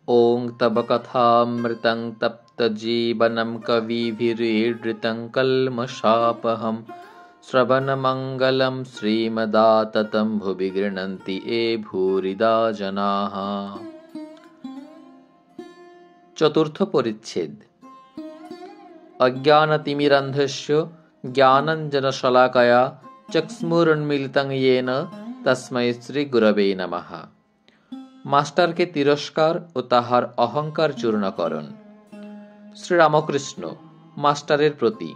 ॐ तव कथामृतं तप्तजीवनं कविभिरीडृतं कल्मषापहं श्रवणमङ्गलं श्रीमदाततं भुवि गृह्णन्ति ये भूरिदा जनाः। चतुर्थ परिच्छेद। अज्ञानतिमिरन्धस्य ज्ञानाञ्जनशलाकया चक्षुरुन्मीलितं येन तस्मै श्री गुरवे नमः। মাস্টারকে তিরস্কার ও তাহার অহংকার চূর্ণকরণ। শ্রীরামকৃষ্ণ মাস্টারের প্রতি,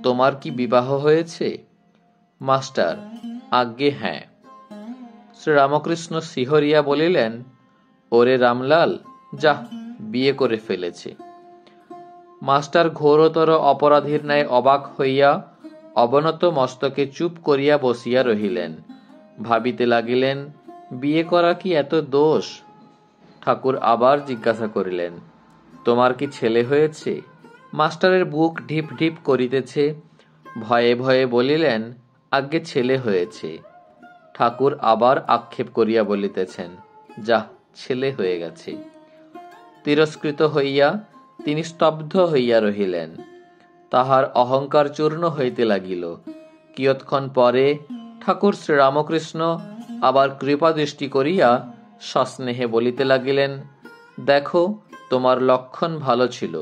তোমার কি বিবাহ হয়েছে? মাস্টার, আজ্ঞে হ্যাঁ। শ্রীরামকৃষ্ণ শিহরিয়া বলিলেন, ওরে রামলাল, যাহ, বিয়ে করে ফেলেছে। মাস্টার ঘোরতর অপরাধীর ন্যায় অবাক হইয়া অবনত মস্তকে চুপ করিয়া বসিয়া রহিলেন। ভাবিতে লাগিলেন, বিয়ে করা কি এত দোষ? ঠাকুর আবার জিজ্ঞাসা করিলেন, তোমার কি ছেলে হয়েছে? মাস্টারের বুক ঢিপ ঢিপ করিতেছে। ভয়ে ভয়ে বলিলেন, আজ্ঞে ছেলে হয়েছে। ঠাকুর আবার আক্ষেপ করিয়া বলিতেছেন, যাহ, ছেলে হয়ে গেছে। তিরস্কৃত হইয়া তিনি স্তব্ধ হইয়া রহিলেন। তাহার অহংকার চূর্ণ হইতে লাগিল। কিয়ৎক্ষণ পরে ঠাকুর শ্রীরামকৃষ্ণ আবার কৃপা দৃষ্টি করিয়া সস্নেহে বলিতে লাগিলেন, দেখো, তোমার লক্ষণ ভালো ছিল।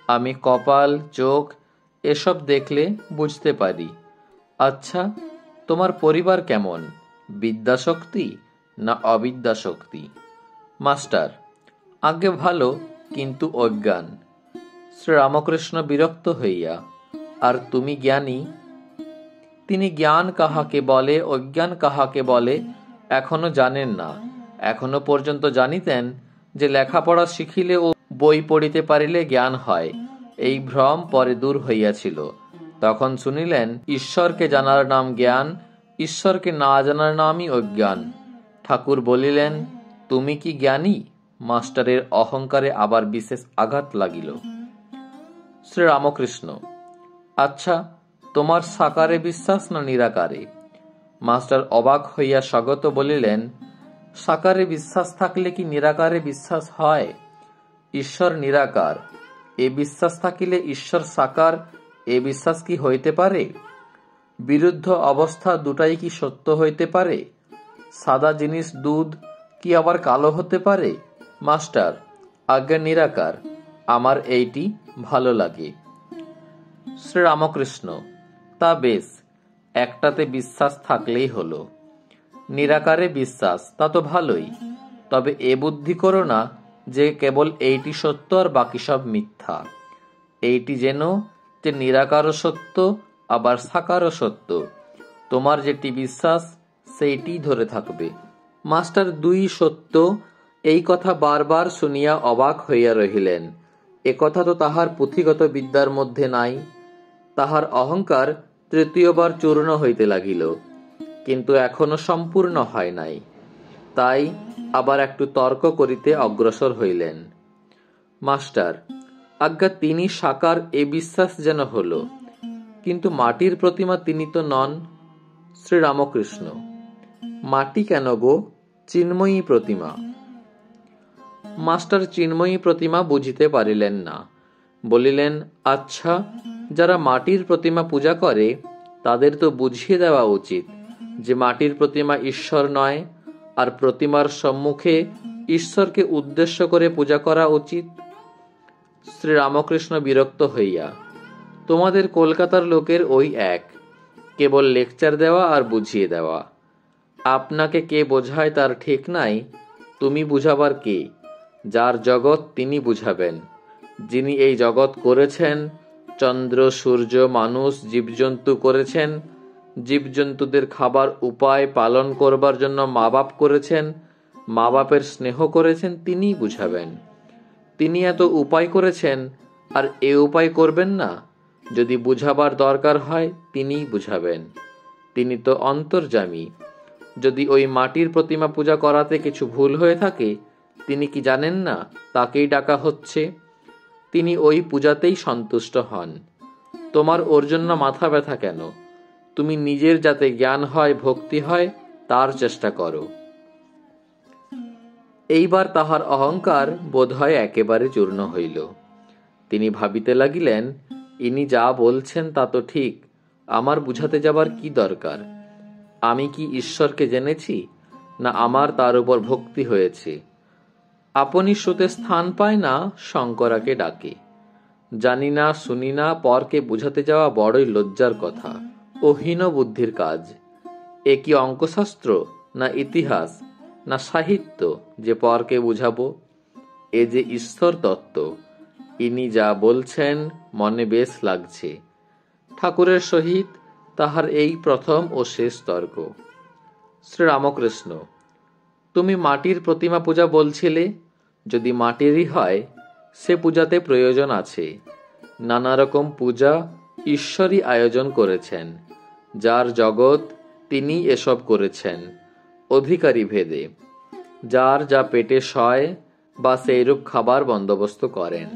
আমি কপাল, চোখ এসব দেখলে বুঝতে পারি। আচ্ছা, তোমার পরিবার কেমন? বিদ্যাশক্তি না অবিদ্যাশক্তি? মাস্টার, আজ্ঞে ভালো, কিন্তু অজ্ঞান। শ্রীরামকৃষ্ণ বিরক্ত হইয়া, আর তুমি জ্ঞানী? তিনি জ্ঞান কাহাকে বলে, অজ্ঞান কাহাকে বলে এখনো জানেন না। এখনো পর্যন্ত জানিতেন যে লেখাপড়া শিখিলে ও বই পড়িতে পারিলে জ্ঞান হয়। এই ভ্রম পরে দূর হইয়াছিল। তখন শুনিলেন, ঈশ্বরকে জানার নাম জ্ঞান, ঈশ্বরকে না জানার নামই অজ্ঞান। ঠাকুর বলিলেন, তুমি কি জ্ঞানী? মাস্টারের অহংকারে আবার বিশেষ আঘাত লাগিল। শ্রীরামকৃষ্ণ, আচ্ছা, তোমার সাকারে বিশ্বাস না নিরাকারে? মাস্টার অবাক হইয়া স্বগত বলিলেন, সাকারে বিশ্বাস থাকলে কি নিরাকারে বিশ্বাস হয়? ঈশ্বর নিরাকার, এ বিশ্বাস থাকিলে ঈশ্বর সাকার, এ বিশ্বাস কি হইতে পারে? বিরুদ্ধ অবস্থা দুটাই কি সত্য হইতে পারে? সাদা জিনিস দুধ কি আবার কালো হতে পারে? মাস্টার, আজ্ঞা নিরাকার, আমার এইটি ভালো লাগে। শ্রীরামকৃষ্ণ, তা বেশ, একটাতে বিশ্বাস থাকলেই হলো। নিরাকারে বিশ্বাস, তা তো ভালোই। তবে এ বুদ্ধি করো না যে কেবল এইটি সত্য আর বাকি সব মিথ্যা। এইটি যেন যে নিরাকারও সত্য, আবার সাকারও সত্য। তোমার যেটি বিশ্বাস সেইটি ধরে থাকবে। মাস্টার দুই সত্য এই কথা বারবার শুনিয়া অবাক হইয়া রহিলেন। এ কথা তো তাহার পুঁথিগত বিদ্যার মধ্যে নাই। তাহার অহংকার তৃতীয়বার চূর্ণ হইতে লাগিল, কিন্তু এখনো সম্পূর্ণ হয় নাই। তাই আবার একটু তর্ক করিতে অগ্রসর হইলেন। মাস্টার, আজ্ঞা তিনি সাকার এ বিশ্বাস যেন হলো, কিন্তু মাটির প্রতিমা তিনি তো নন। শ্রীরামকৃষ্ণ, মাটি কেন গো? চিন্ময়ী প্রতিমা। মাস্টার চিন্ময়ী প্রতিমা বুঝিতে পারিলেন না। বলিলেন, আচ্ছা, যারা মাটির প্রতিমা পূজা করে তাদের তো বুঝিয়ে দেওয়া উচিত যে মাটির প্রতিমা ঈশ্বর নয়, আর প্রতিমার সম্মুখে ঈশ্বরকে উদ্দেশ্য করে পূজা করা উচিত। শ্রীরামকৃষ্ণ বিরক্ত হইয়া, তোমাদের কলকাতার লোকের ওই এক, কেবল লেকচার দেওয়া আর বুঝিয়ে দেওয়া। আপনাকে কে বোঝায় তার ঠিক নাই, তুমি বুঝাবার কে? যার জগৎ তিনি বুঝাবেন। যিনি এই জগৎ করেছেন, চন্দ্র, সূর্য, মানুষ, জীবজন্তু করেছেন, জীবজন্তুদের খাবার উপায় পালন করবার জন্য মা বাপ করেছেন, মা বাপের স্নেহ করেছেন, তিনিই বুঝাবেন। তিনি এত উপায় করেছেন, আর এ উপায় করবেন না? যদি বুঝাবার দরকার হয় তিনিই বুঝাবেন। তিনি তো অন্তর্যামী। যদি ওই মাটির প্রতিমা পূজা করাতে কিছু ভুল হয়ে থাকে, তিনি কি জানেন না তাকেই ডাকা হচ্ছে? তিনি ওই পূজাতেই সন্তুষ্ট হন। তোমার ওর জন্য মাথা ব্যথা কেন? তুমি নিজের যাতে জ্ঞান হয়, ভক্তি হয়, তার চেষ্টা করো। এইবার তাহার অহংকার বোধহয় একেবারে চূর্ণ হইল। তিনি ভাবিতে লাগিলেন, ইনি যা বলছেন তা তো ঠিক, আমার বুঝাতে যাবার কি দরকার? আমি কি ঈশ্বরকে জেনেছি, না আমার তার উপর ভক্তি হয়েছে? আপনি শ্রুতে স্থান পায় না, শঙ্করাকে ডাকে। জানি না শুনি না পরকে বুঝাতে যাওয়া বড়ই লজ্জার কথা ও হীন বুদ্ধির কাজ। এ কি অঙ্কশাস্ত্র, না ইতিহাস, না সাহিত্য যে পরকে বুঝাবো? এ যে ঈশ্বর তত্ত্ব। ইনি যা বলছেন মনে বেশ লাগছে। ঠাকুরের সহিত তাহার এই প্রথম ও শেষ তর্ক। শ্রীরামকৃষ্ণ, তুমি মাটির প্রতিমা পূজা বলছিলে, যদি মাটিরই হয় সে পূজাতে প্রয়োজন আছে। নানা রকম পূজা ঈশ্বরই আয়োজন করেছেন, যার জগৎ তিনি এসব করেছেন অধিকারী ভেদে। যার যা পেটে সয় বা সেইরূপ খাবার বন্দোবস্ত করেন।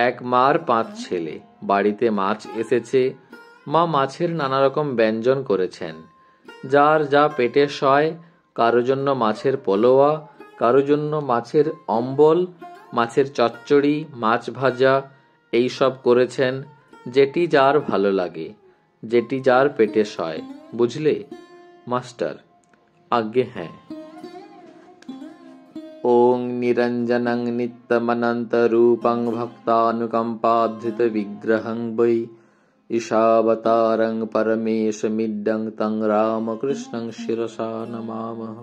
এক মার 5 ছেলে, বাড়িতে মাছ এসেছে, মা মাছের নানা রকম ব্যঞ্জন করেছেন। যার যা পেটে সয়, কারো জন্য মাছের পোলোয়া, কারো জন্য মাছের অম্বল, মাছের চচ্চড়ি, মাছ ভাজা, এই সব করেছেন, যেটি যার ভালো লাগে, যেটি যার পেটে সয়। বুঝলে মাস্টার? আজ্ঞে হ্যাঁ। ওং নিরঞ্জনং নিত্যমনন্তরূপং ভক্তানুকম্পাধৃত বিগ্রহং বৈ ঈশাবতারং পরমেশমিড্ডং তং রামকৃষ্ণং শিরসা নমামহ।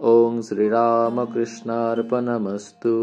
ওং শ্রীরামকৃষ্ণার্পণমস্তু।